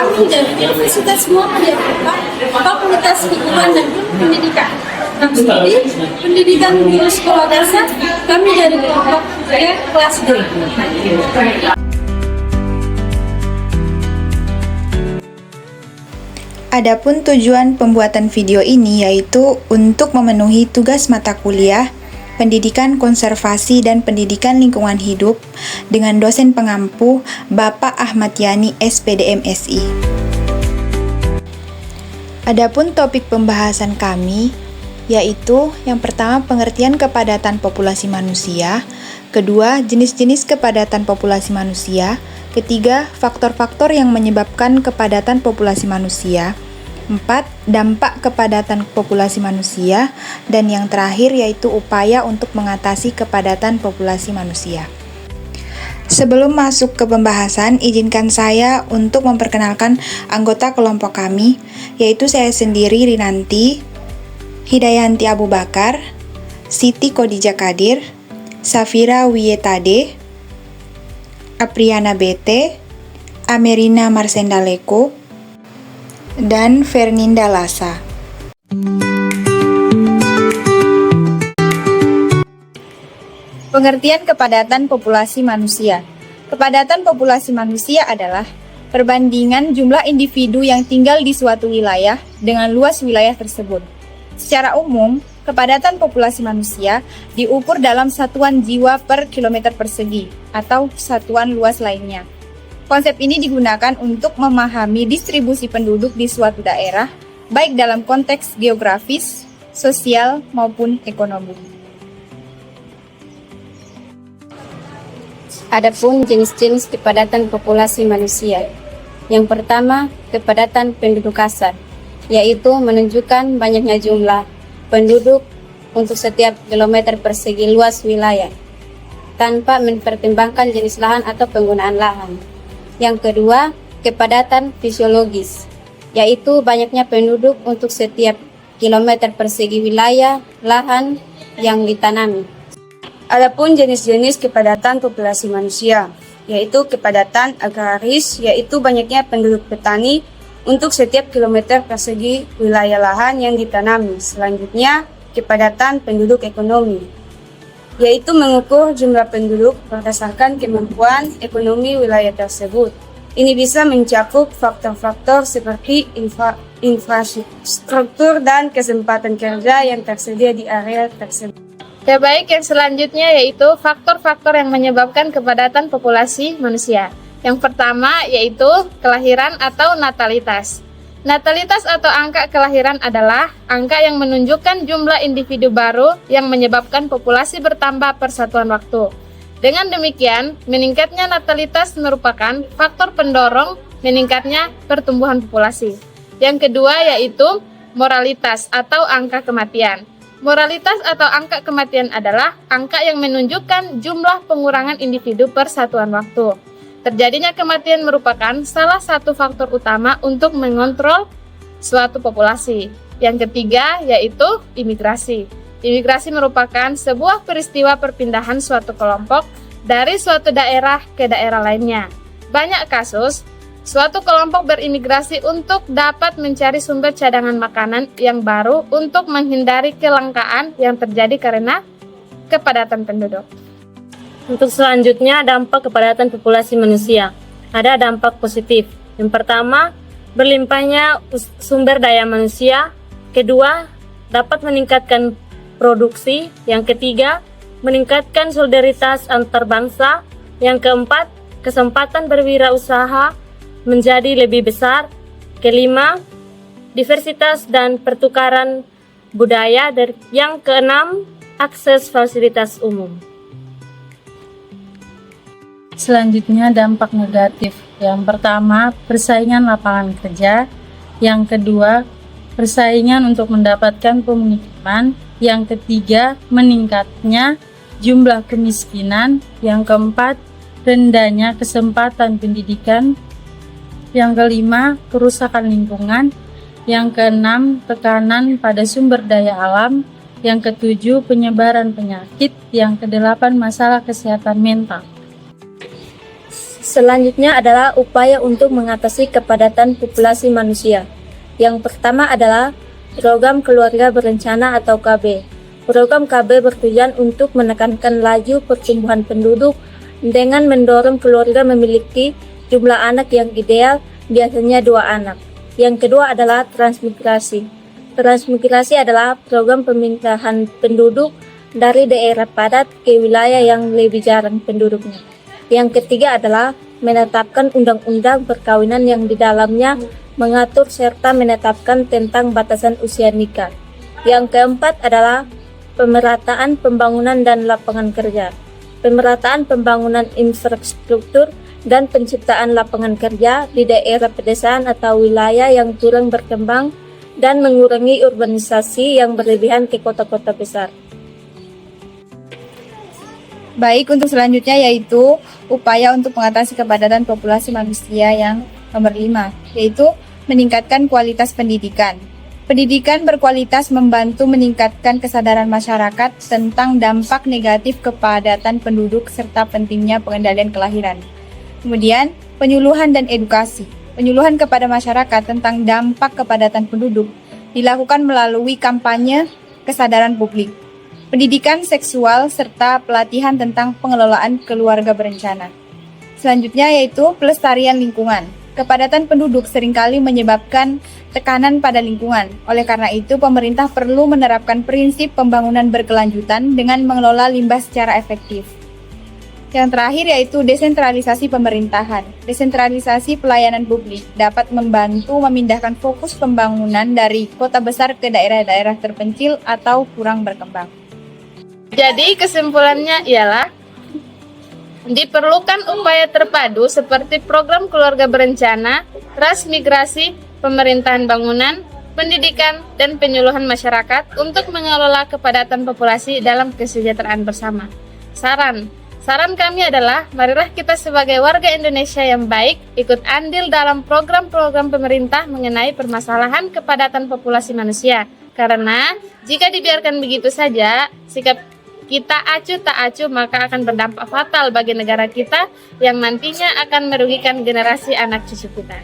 Kami dari Universitas Muhammadiyah Fakultas Lingkungan dan Pendidikan. Studi pendidikan di sekolah dasar, kami dari kelompok kelas D. Adapun tujuan pembuatan video ini yaitu untuk memenuhi tugas mata kuliah Pendidikan Konservasi dan Pendidikan Lingkungan Hidup dengan dosen pengampu Bapak Ahmad Yani SPDM SI. Adapun topik pembahasan kami yaitu yang pertama pengertian kepadatan populasi manusia, kedua jenis-jenis kepadatan populasi manusia, ketiga faktor-faktor yang menyebabkan kepadatan populasi manusia, 4. Dampak kepadatan populasi manusia, dan yang terakhir yaitu upaya untuk mengatasi kepadatan populasi manusia. Sebelum masuk ke pembahasan, izinkan saya untuk memperkenalkan anggota kelompok kami, yaitu saya sendiri Rinanti, Hidayanti Abu Bakar, Siti Khadijah Kadir, Safira Wiyetade, Apriana BT, Amerina Marsendaleko, dan Ferninda Lasa. Pengertian kepadatan populasi manusia. Kepadatan populasi manusia adalah perbandingan jumlah individu yang tinggal di suatu wilayah dengan luas wilayah tersebut. Secara umum, kepadatan populasi manusia diukur dalam satuan jiwa per kilometer persegi atau satuan luas lainnya. Konsep ini digunakan untuk memahami distribusi penduduk di suatu daerah, baik dalam konteks geografis, sosial, maupun ekonomi. Adapun jenis-jenis kepadatan populasi manusia. Yang pertama, kepadatan penduduk kasar, yaitu menunjukkan banyaknya jumlah penduduk untuk setiap kilometer persegi luas wilayah, tanpa mempertimbangkan jenis lahan atau penggunaan lahan. Yang kedua, kepadatan fisiologis, yaitu banyaknya penduduk untuk setiap kilometer persegi wilayah lahan yang ditanami. Adapun jenis-jenis kepadatan populasi manusia, yaitu kepadatan agraris, yaitu banyaknya penduduk petani untuk setiap kilometer persegi wilayah lahan yang ditanami. Selanjutnya, kepadatan penduduk ekonomi, yaitu mengukur jumlah penduduk berdasarkan kemampuan ekonomi wilayah tersebut. Ini bisa mencakup faktor-faktor seperti infrastruktur dan kesempatan kerja yang tersedia di area tersebut. Ya baik, yang selanjutnya yaitu faktor-faktor yang menyebabkan kepadatan populasi manusia. Yang pertama yaitu kelahiran atau natalitas. Natalitas atau angka kelahiran adalah angka yang menunjukkan jumlah individu baru yang menyebabkan populasi bertambah per satuan waktu. Dengan demikian, meningkatnya natalitas merupakan faktor pendorong meningkatnya pertumbuhan populasi. Yang kedua yaitu moralitas atau angka kematian. Moralitas atau angka kematian adalah angka yang menunjukkan jumlah pengurangan individu per satuan waktu. Terjadinya kematian merupakan salah satu faktor utama untuk mengontrol suatu populasi. Yang ketiga yaitu imigrasi. Imigrasi merupakan sebuah peristiwa perpindahan suatu kelompok dari suatu daerah ke daerah lainnya. Banyak kasus, suatu kelompok berimigrasi untuk dapat mencari sumber cadangan makanan yang baru untuk menghindari kelangkaan yang terjadi karena kepadatan penduduk. Untuk selanjutnya, dampak kepadatan populasi manusia. Ada dampak positif. Yang pertama, berlimpahnya sumber daya manusia. Kedua, dapat meningkatkan produksi. Yang ketiga, meningkatkan solidaritas antar bangsa. Yang keempat, kesempatan berwirausaha menjadi lebih besar. Kelima, diversitas dan pertukaran budaya. Yang keenam, akses fasilitas umum. Selanjutnya dampak negatif. Yang pertama, persaingan lapangan kerja. Yang kedua, persaingan untuk mendapatkan pemukiman. Yang ketiga, meningkatnya jumlah kemiskinan. Yang keempat, rendahnya kesempatan pendidikan. Yang kelima, kerusakan lingkungan. Yang keenam, tekanan pada sumber daya alam. Yang ketujuh, penyebaran penyakit. Yang kedelapan, masalah kesehatan mental. Selanjutnya adalah upaya untuk mengatasi kepadatan populasi manusia. Yang pertama adalah program keluarga berencana atau KB. Program KB bertujuan untuk menekankan laju pertumbuhan penduduk dengan mendorong keluarga memiliki jumlah anak yang ideal, biasanya 2 anak. Yang kedua adalah transmigrasi. Transmigrasi adalah program pemindahan penduduk dari daerah padat ke wilayah yang lebih jarang penduduknya. Yang ketiga adalah menetapkan undang-undang perkawinan yang di dalamnya mengatur serta menetapkan tentang batasan usia nikah. Yang keempat adalah pemerataan pembangunan dan lapangan kerja. Pemerataan pembangunan infrastruktur dan penciptaan lapangan kerja di daerah pedesaan atau wilayah yang kurang berkembang dan mengurangi urbanisasi yang berlebihan ke kota-kota besar. Baik, untuk selanjutnya yaitu upaya untuk mengatasi kepadatan populasi manusia yang nomor 5, yaitu meningkatkan kualitas pendidikan. Pendidikan berkualitas membantu meningkatkan kesadaran masyarakat tentang dampak negatif kepadatan penduduk serta pentingnya pengendalian kelahiran. Kemudian, penyuluhan dan edukasi. Penyuluhan kepada masyarakat tentang dampak kepadatan penduduk dilakukan melalui kampanye kesadaran publik, pendidikan seksual, serta pelatihan tentang pengelolaan keluarga berencana. Selanjutnya yaitu pelestarian lingkungan. Kepadatan penduduk seringkali menyebabkan tekanan pada lingkungan. Oleh karena itu, pemerintah perlu menerapkan prinsip pembangunan berkelanjutan dengan mengelola limbah secara efektif. Yang terakhir yaitu desentralisasi pemerintahan. Desentralisasi pelayanan publik dapat membantu memindahkan fokus pembangunan dari kota besar ke daerah-daerah terpencil atau kurang berkembang. Jadi kesimpulannya ialah diperlukan upaya terpadu seperti program keluarga berencana, transmigrasi, pemerintahan bangunan, pendidikan, dan penyuluhan masyarakat untuk mengelola kepadatan populasi dalam kesejahteraan bersama. Saran kami adalah marilah kita sebagai warga Indonesia yang baik ikut andil dalam program-program pemerintah mengenai permasalahan kepadatan populasi manusia. Karena jika dibiarkan begitu saja, sikap kita acuh tak acuh maka akan berdampak fatal bagi negara kita yang nantinya akan merugikan generasi anak cucu kita.